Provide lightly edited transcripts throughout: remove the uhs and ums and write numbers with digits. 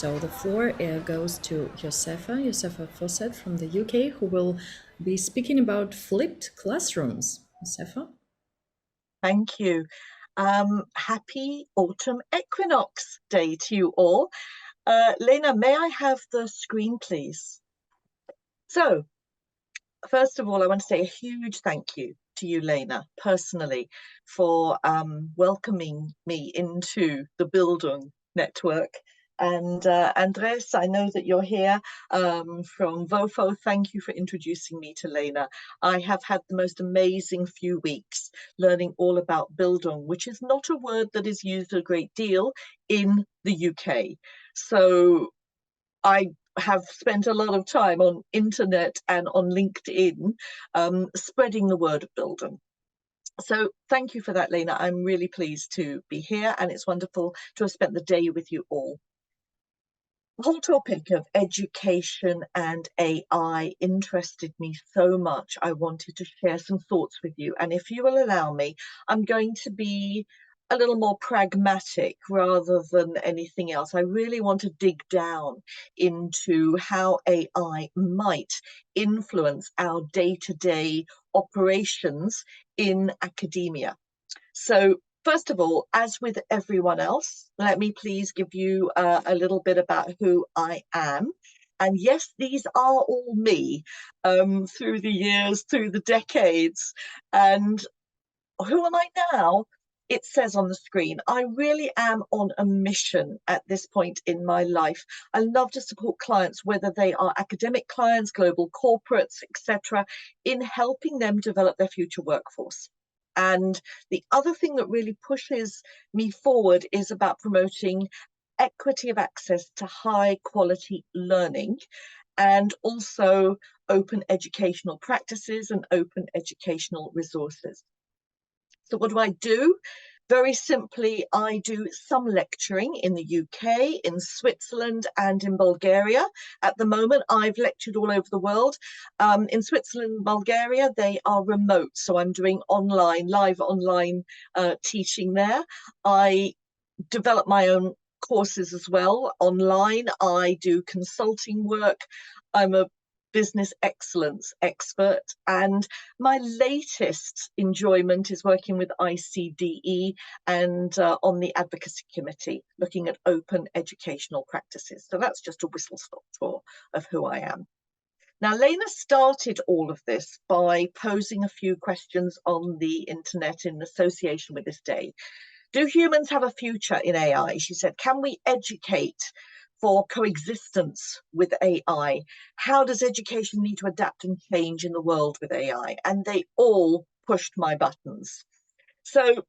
So the floor goes to Józefa Fawcett from the UK, who will be speaking about flipped classrooms. Józefa? Thank you. Happy autumn equinox day to you all. Lena, may I have the screen, please? So, first of all, I want to say a huge thank you to you, Lena, personally, for welcoming me into the Bildung network. And Andres, I know that you're here from VOFO. Thank you for introducing me to Lena. I have had the most amazing few weeks learning all about Bildung, which is not a word that is used a great deal in the UK. So I have spent a lot of time on internet and on LinkedIn spreading the word of Bildung. So thank you for that, Lena. I'm really pleased to be here, and it's wonderful to have spent the day with you all. The whole topic of education and AI interested me so much. I wanted to share some thoughts with you. And if you will allow me, I'm going to be a little more pragmatic rather than anything else. I really want to dig down into how AI might influence our day-to-day operations in academia. So first of all, as with everyone else, let me please give you a little bit about who I am. And yes, these are all me through the years, through the decades. And who am I now? It says on the screen, I really am on a mission at this point in my life. I love to support clients, whether they are academic clients, global corporates, etc., in helping them develop their future workforce. And the other thing that really pushes me forward is about promoting equity of access to high quality learning and also open educational practices and open educational resources. So what do? Very simply, I do some lecturing in the UK, in Switzerland, and in Bulgaria. At the moment, I've lectured all over the world. In Switzerland and Bulgaria, they are remote, so I'm doing live online teaching there. I develop my own courses as well online. I do consulting work. I'm a business excellence expert, and my latest enjoyment is working with ICDE and on the advocacy committee looking at open educational practices. So that's just a whistle-stop tour of who I am. Now, Lena started all of this by posing a few questions on the internet in association with this day. Do humans have a future in AI? She said, can we educate for coexistence with AI? How does education need to adapt and change in the world with AI? And they all pushed my buttons. So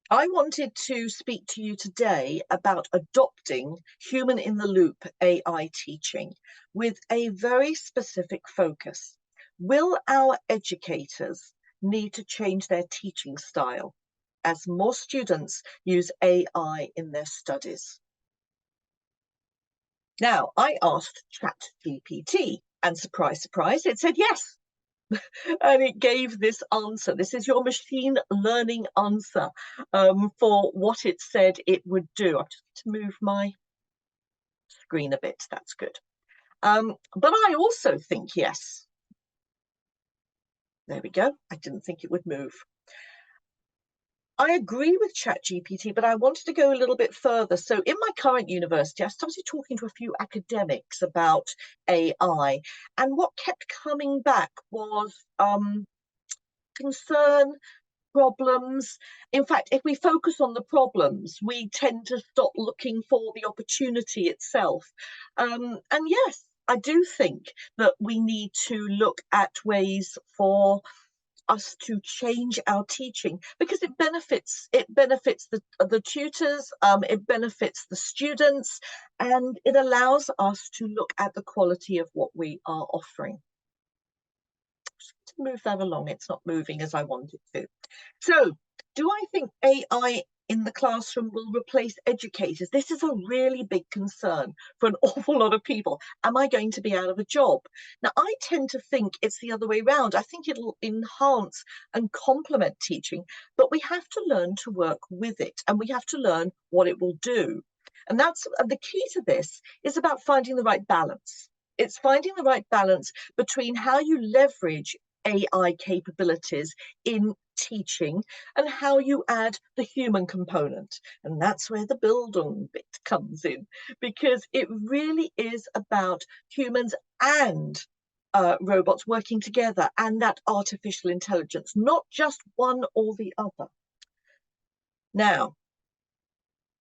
I wanted to speak to you today about adopting human in the loop AI teaching with a very specific focus. Will our educators need to change their teaching style as more students use AI in their studies? Now, I asked ChatGPT, and surprise, surprise, it said yes. And it gave this answer. This is your machine learning answer for what it said it would do. I'm just going to move my screen a bit. That's good. But I also think yes. There we go. I didn't think it would move. I agree with ChatGPT, but I wanted to go a little bit further. So in my current university, I started talking to a few academics about AI, and what kept coming back was concern, problems. In fact, if we focus on the problems, we tend to stop looking for the opportunity itself. And yes, I do think that we need to look at ways for us to change our teaching because it benefits the tutors, it benefits the students, and it allows us to look at the quality of what we are offering. Just to move that along, it's not moving as I want it to. So do I think AI in the classroom will replace educators? This is a really big concern for an awful lot of people. Am I going to be out of a job? Now, I tend to think it's the other way around. I think it'll enhance and complement teaching, but we have to learn to work with it, and we have to learn what it will do. And that's the key to this is about finding the right balance. It's finding the right balance between how you leverage AI capabilities in teaching and how you add the human component. And that's where the Bildung bit comes in, because it really is about humans and robots working together and that artificial intelligence, not just one or the other. Now,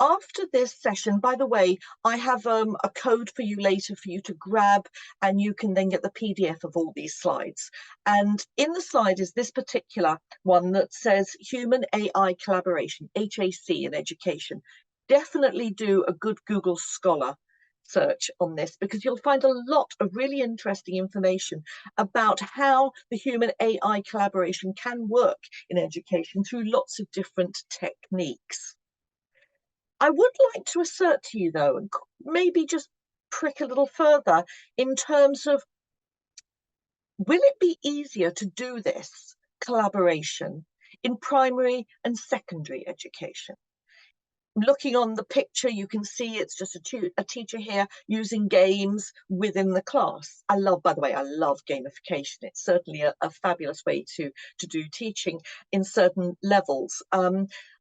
after this session, by the way, I have a code for you later for you to grab, and you can then get the PDF of all these slides. And in the slide is this particular one that says Human AI Collaboration, HAC in Education. Definitely do a good Google Scholar search on this, because you'll find a lot of really interesting information about how the human AI collaboration can work in education through lots of different techniques. I would like to assert to you, though, and maybe just prick a little further in terms of, will it be easier to do this collaboration in primary and secondary education? Looking on the picture, you can see it's just a teacher here using games within the class. By the way, I love gamification. It's certainly a fabulous way to do teaching in certain levels.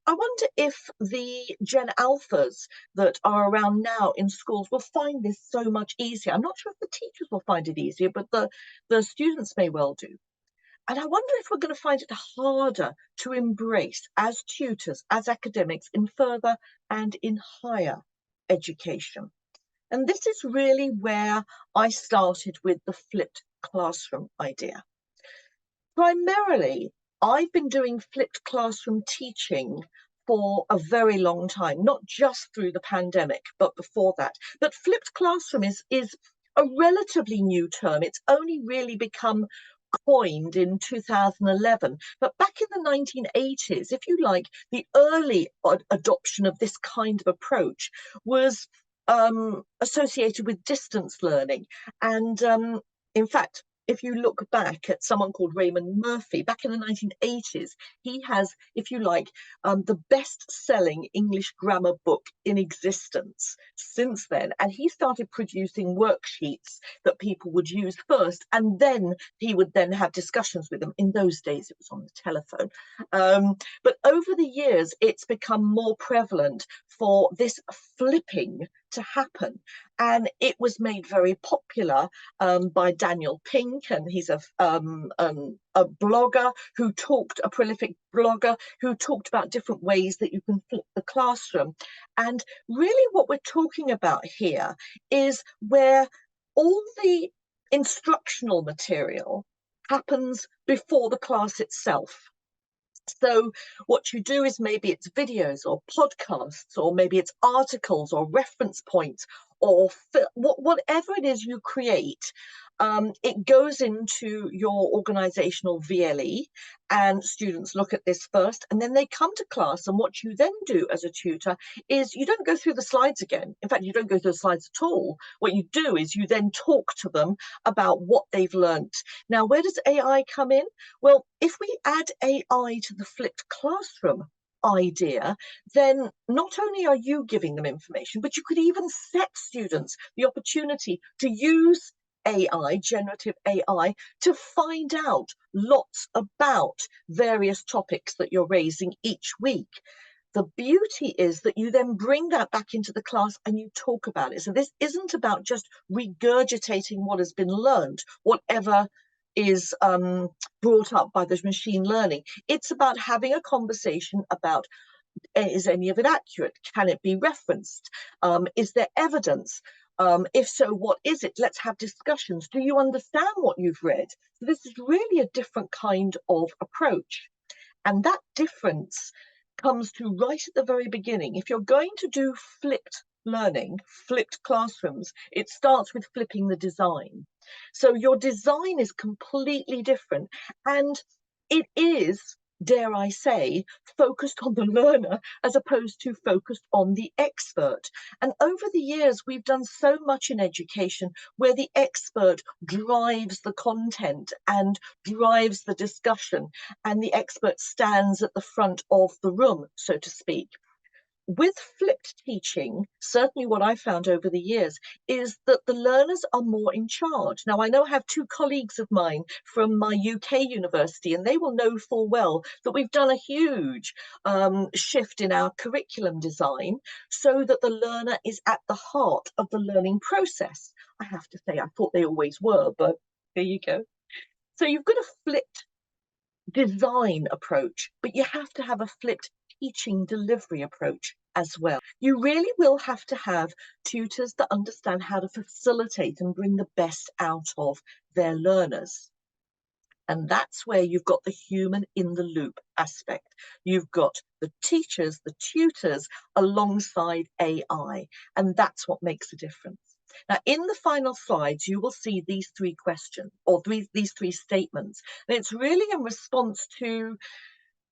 I wonder if the Gen Alphas that are around now in schools will find this so much easier. I'm not sure if the teachers will find it easier, but the students may well do. And I wonder if we're going to find it harder to embrace as tutors, as academics, in further and in higher education. And this is really where I started with the flipped classroom idea. Primarily, I've been doing flipped classroom teaching for a very long time, not just through the pandemic, but before that. But flipped classroom is a relatively new term. It's only really become coined in 2011, but back in the 1980s, if you like, the early adoption of this kind of approach was associated with distance learning. And in fact, if you look back at someone called Raymond Murphy, back in the 1980s, he has, if you like, the best-selling English grammar book in existence since then. And he started producing worksheets that people would use first, and then he would then have discussions with them. In those days, it was on the telephone. But over the years, it's become more prevalent for this flipping to happen. And it was made very popular by Daniel Pink, and he's a blogger who talked, a prolific blogger who talked about different ways that you can flip the classroom. And really what we're talking about here is where all the instructional material happens before the class itself. So what you do is maybe it's videos or podcasts, or maybe it's articles or reference points, or whatever it is you create. It goes into your organizational VLE, and students look at this first, and then they come to class. And what you then do as a tutor is you don't go through the slides again. In fact, you don't go through the slides at all. What you do is you then talk to them about what they've learnt. Now, where does AI come in? Well, if we add AI to the flipped classroom idea, then not only are you giving them information, but you could even set students the opportunity to use AI, generative AI, to find out lots about various topics that you're raising each week. The beauty is that you then bring that back into the class and you talk about it. So this isn't about just regurgitating what has been learned, whatever is brought up by the machine learning. It's about having a conversation about, is any of it accurate? Can it be referenced? Is there evidence? If so, what is it? Let's have discussions. Do you understand what you've read? So this is really a different kind of approach. And that difference comes to right at the very beginning. If you're going to do flipped learning, flipped classrooms, it starts with flipping the design. So your design is completely different, and it is, dare I say, focused on the learner as opposed to focused on the expert. And over the years, we've done so much in education where the expert drives the content and drives the discussion, and the expert stands at the front of the room, so to speak. with flipped teaching, certainly what I found over the years is that the learners are more in charge. Now, I know I have two colleagues of mine from my UK university, and they will know full well that we've done a huge shift in our curriculum design so that the learner is at the heart of the learning process. I have to say, I thought they always were, but there you go. So you've got a flipped design approach, but you have to have a flipped teaching delivery approach as well. You really will have to have tutors that understand how to facilitate and bring the best out of their learners. And that's where you've got the human in the loop aspect. You've got the teachers, the tutors alongside AI, and that's what makes a difference. Now, in the final slides, you will see these three questions or these three statements. And it's really in response to,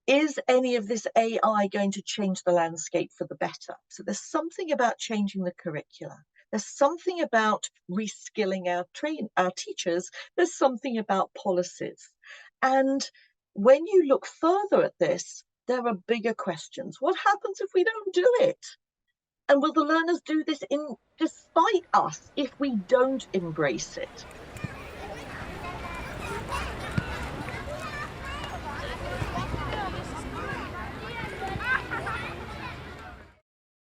is any of this AI going to change the landscape for the better? So there's something about changing the curricula. There's something about reskilling our teachers. There's something about policies. And when you look further at this, there are bigger questions. What happens if we don't do it? And will the learners do this despite us if we don't embrace it?